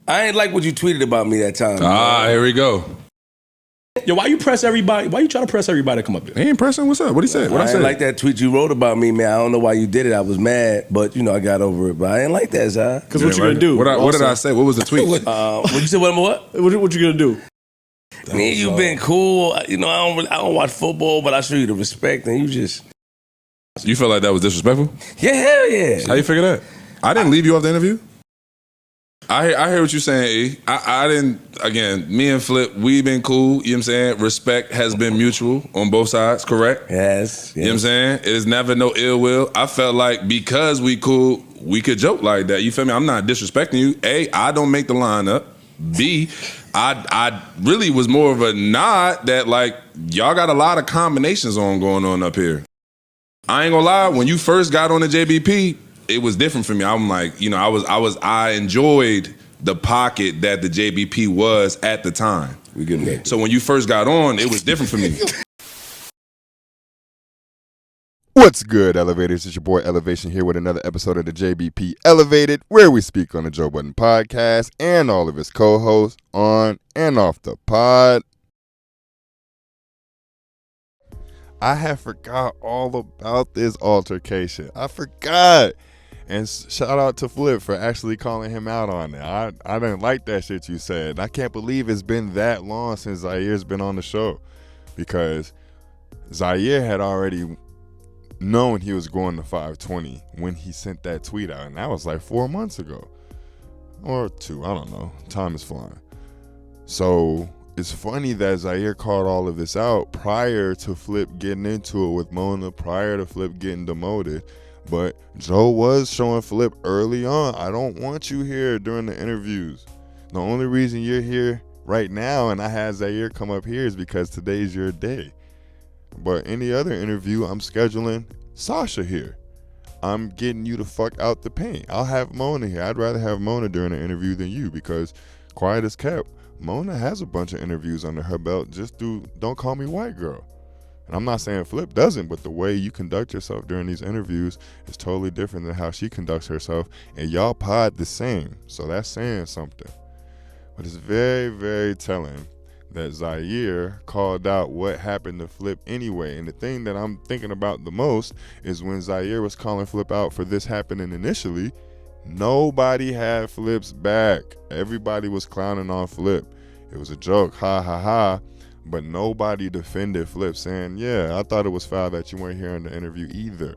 I ain't like what you tweeted about me that time. Here we go. Yo, why you press everybody? Why you trying to press everybody to come up here? He ain't pressing. What's up? What he said? What I ain't said? like that tweet you wrote about me, man. I don't know why you did it. I was mad, but I got over it. But I ain't like that, Zai. Because what you gonna do? What did I say? What was the tweet? What you said? What? What you gonna do? Me and you been cool. I don't watch football, but I show you the respect, and you just. You felt like that was disrespectful? Yeah, hell yeah. How you figure that? I didn't leave you off the interview. I hear what you're saying, E. I didn't, again, me and Flip, we been cool, you know what I'm saying? Respect has been mutual on both sides, correct? Yes. You know what I'm saying? It is never no ill will. I felt like because we cool, we could joke like that, you feel me? I'm not disrespecting you. A, I don't make the lineup. B, I really was more of a nod that like, y'all got a lot of combinations going on up here. I ain't gonna lie, when you first got on the JBP, it was different for me. I'm like, I enjoyed the pocket that the JBP was at the time. We getting that. So when you first got on, it was different for me. What's good, Elevators? It's your boy Elevation here with another episode of the JBP Elevated, where we speak on the Joe Budden podcast and all of his co-hosts on and off the pod. I have forgot all about this altercation. I forgot. And shout out to Flip for actually calling him out on it. I didn't like that shit you said. I can't believe it's been that long since Zaire's been on the show, because Zaire had already known he was going to 520 when he sent that tweet out, and that was like 4 months ago or 2. I don't know. Time is flying. So it's funny that Zaire called all of this out prior to Flip getting into it with Mona, prior to Flip getting demoted. But Joe was showing Flip early on, I don't want you here during the interviews. The only reason you're here right now and I had Zaire come up here is because today's your day. But any other interview, I'm scheduling Sasha here. I'm getting you the fuck out the paint. I'll have Mona here. I'd rather have Mona during the interview than you, because quiet as kept, Mona has a bunch of interviews under her belt just through Don't Call Me White Girl. And I'm not saying Flip doesn't, but the way you conduct yourself during these interviews is totally different than how she conducts herself. And y'all pod the same, so that's saying something. But it's very, very telling that Zaire called out what happened to Flip anyway. And the thing that I'm thinking about the most is when Zaire was calling Flip out for this happening initially, nobody had Flip's back. Everybody was clowning on Flip. It was a joke, ha ha ha. But nobody defended Flip, saying, yeah, I thought it was foul that you weren't here in the interview either.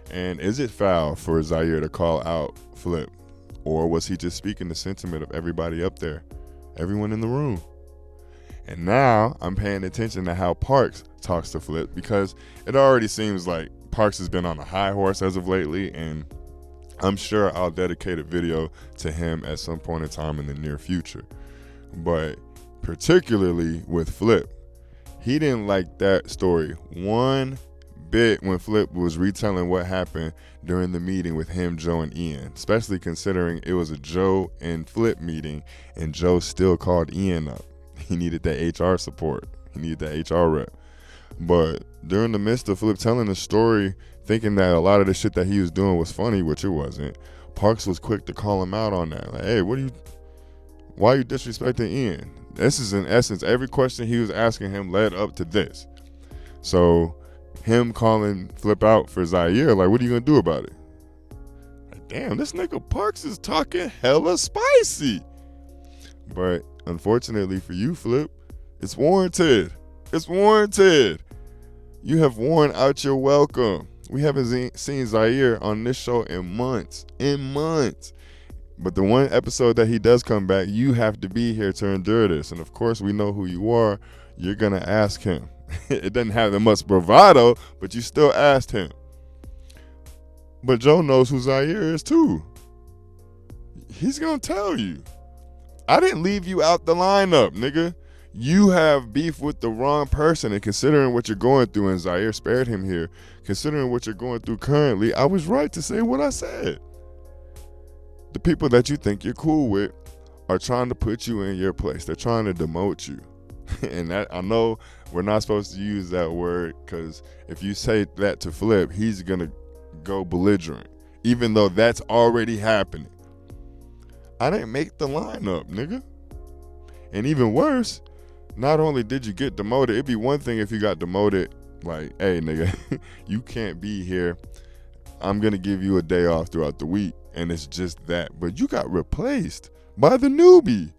And is it foul for Zaire to call out Flip? Or was he just speaking the sentiment of everybody up there, everyone in the room? And now I'm paying attention to how Parks talks to Flip, because it already seems like Parks has been on a high horse as of lately, and I'm sure I'll dedicate a video to him at some point in time in the near future. But particularly with Flip, he didn't like that story one bit when Flip was retelling what happened during the meeting with him, Joe, and Ian, especially considering it was a Joe and Flip meeting and Joe still called Ian up. He needed that HR support. He needed that HR rep. But during the midst of Flip telling the story, thinking that a lot of the shit that he was doing was funny, which it wasn't, Parks was quick to call him out on that. Like, hey, why are you disrespecting Ian? This is, in essence, every question he was asking him led up to this. So him calling Flip out for Zaire, like, what are you going to do about it? Like, damn, this nigga Parks is talking hella spicy. But unfortunately for you, Flip, it's warranted. It's warranted. You have worn out your welcome. We haven't seen Zaire on this show in months. But the one episode that he does come back, you have to be here to endure this. And of course, we know who you are. You're going to ask him. It doesn't have that much bravado, but you still asked him. But Joe knows who Zaire is too. He's going to tell you. I didn't leave you out the lineup, nigga. You have beef with the wrong person, and considering what you're going through, and Zaire spared him here, considering what you're going through currently, I was right to say what I said. The people that you think you're cool with are trying to put you in your place. They're trying to demote you. And that, I know we're not supposed to use that word, because if you say that to Flip, he's going to go belligerent, even though that's already happening. I didn't make the lineup, nigga. And even worse, not only did you get demoted, it'd be one thing if you got demoted, like, hey, nigga, you can't be here. I'm going to give you a day off throughout the week. And it's just that. But you got replaced by the newbie.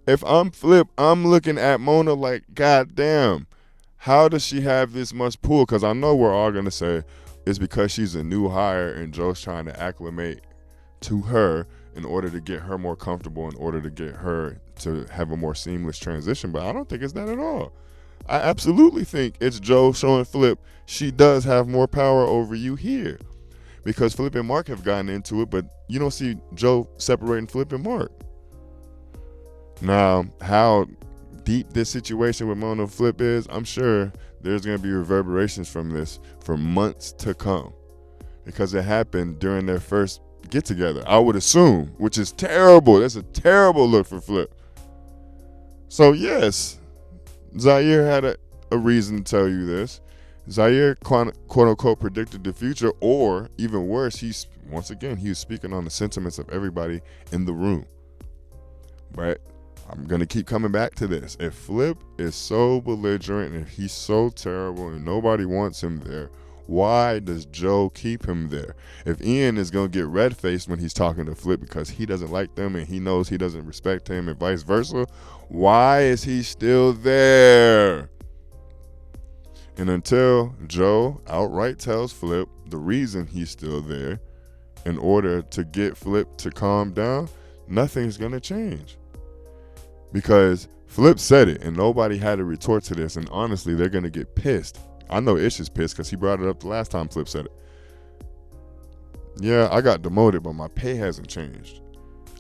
If I'm Flip, I'm looking at Mona like, God damn, how does she have this much pull? Because I know we're all going to say it's because she's a new hire and Joe's trying to acclimate to her in order to get her more comfortable, in order to get her to have a more seamless transition. But I don't think it's that at all. I absolutely think it's Joe showing Flip she does have more power over you here. Because Flip and Mark have gotten into it, but you don't see Joe separating Flip and Mark. Now, how deep this situation with Mona and Flip is, I'm sure there's going to be reverberations from this for months to come. Because it happened during their first get together, I would assume, which is terrible. That's a terrible look for Flip. So yes, Zaire had a reason to tell you this. Zaire quote unquote predicted the future, or even worse, he was speaking on the sentiments of everybody in the room. But I'm gonna keep coming back to this. If Flip is so belligerent and if he's so terrible and nobody wants him there, why does Joe keep him there? If Ian is going to get red-faced when he's talking to Flip because he doesn't like them and he knows he doesn't respect him and vice versa, why is he still there? And until Joe outright tells Flip the reason he's still there in order to get Flip to calm down, nothing's going to change. Because Flip said it and nobody had a retort to this, and honestly, they're going to get pissed. I know Ish is pissed because he brought it up the last time Flip said it. Yeah, I got demoted, but my pay hasn't changed.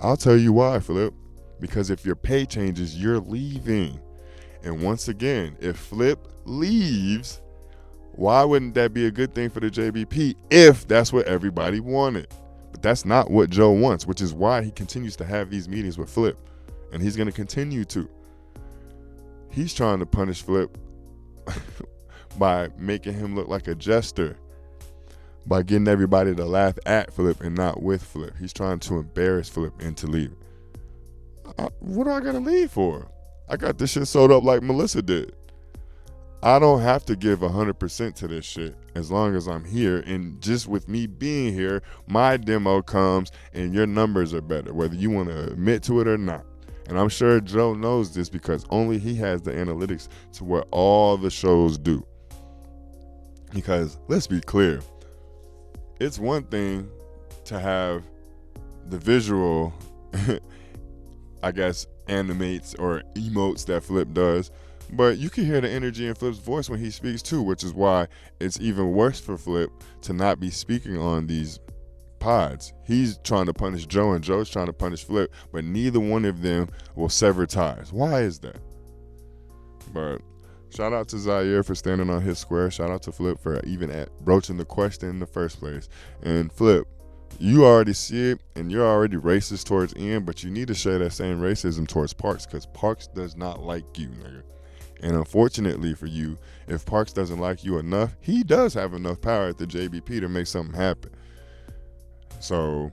I'll tell you why, Flip. Because if your pay changes, you're leaving. And once again, if Flip leaves, why wouldn't that be a good thing for the JBP if that's what everybody wanted? But that's not what Joe wants, which is why he continues to have these meetings with Flip. And he's going to continue to. He's trying to punish Flip by making him look like a jester, by getting everybody to laugh at Flip and not with Flip. He's trying to embarrass Flip into leaving. What do I got to leave for? I got this shit sold up like Melissa did. I don't have to give 100% to this shit as long as I'm here. And just with me being here, my demo comes and your numbers are better, whether you want to admit to it or not. And I'm sure Joe knows this because only he has the analytics to what all the shows do. Because let's be clear, it's one thing to have the visual, I guess, animates or emotes that Flip does, but you can hear the energy in Flip's voice when he speaks too, which is why it's even worse for Flip to not be speaking on these pods. He's trying to punish Joe and Joe's trying to punish Flip, but neither one of them will sever ties. Why is that? But shout out to Zaire for standing on his square. Shout out to Flip for even broaching the question in the first place. And Flip, you already see it, and you're already racist towards Ian, but you need to share that same racism towards Parks, because Parks does not like you, nigga. And unfortunately for you, if Parks doesn't like you enough, he does have enough power at the JBP to make something happen. So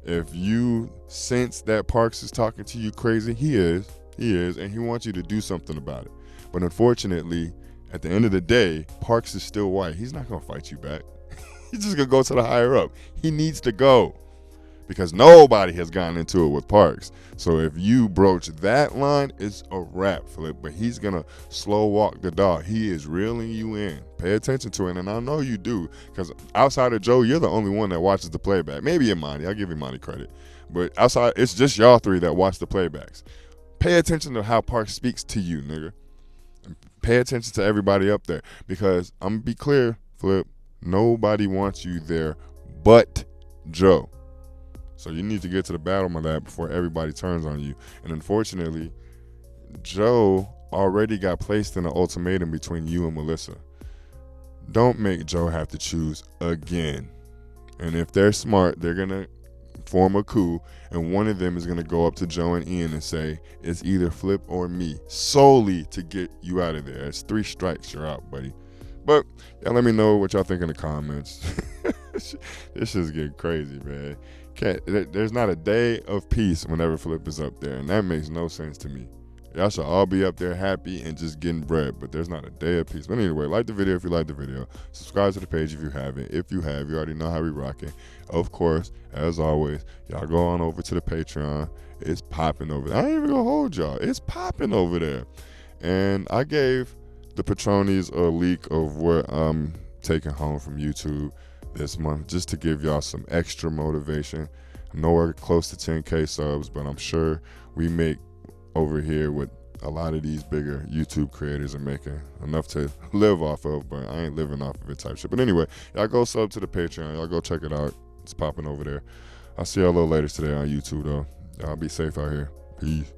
if you sense that Parks is talking to you crazy, he is, and he wants you to do something about it. But unfortunately, at the end of the day, Parks is still white. He's not going to fight you back. He's just going to go to the higher up. He needs to go because nobody has gotten into it with Parks. So if you broach that line, it's a wrap, Flip. But he's going to slow walk the dog. He is reeling you in. Pay attention to it, and I know you do, because outside of Joe, you're the only one that watches the playback. Maybe Imani. I'll give Imani credit. But outside, it's just y'all three that watch the playbacks. Pay attention to how Parks speaks to you, nigga. Pay attention to everybody up there, because I'm going to be clear, Flip, nobody wants you there but Joe. So you need to get to the bottom of that before everybody turns on you. And unfortunately, Joe already got placed in an ultimatum between you and Melissa. Don't make Joe have to choose again. And if they're smart, they're going to form a coup, and one of them is going to go up to Joe and Ian and say, it's either Flip or me, solely to get you out of there. It's 3 strikes, you're out, buddy. But y'all let me know what y'all think in the comments. This shit's getting crazy, man. There's not a day of peace whenever Flip is up there, and that makes no sense to me. Y'all should all be up there happy and just getting bread, but there's not a day of peace. But anyway, like the video if you like the video. Subscribe to the page if you haven't. If you have, you already know how we rocking. Of course, as always, y'all go on over to the Patreon. It's popping over there. I ain't even gonna hold y'all. It's popping over there. And I gave the Patronis a leak of what I'm taking home from YouTube this month, just to give y'all some extra motivation. I'm nowhere close to 10K subs, but I'm sure we make over here what a lot of these bigger YouTube creators are making enough to live off of, but I ain't living off of it type shit. But anyway, y'all go sub to the Patreon. Y'all go check it out. It's popping over there. I'll see y'all a little later today on YouTube though. Y'all be safe out here. Peace.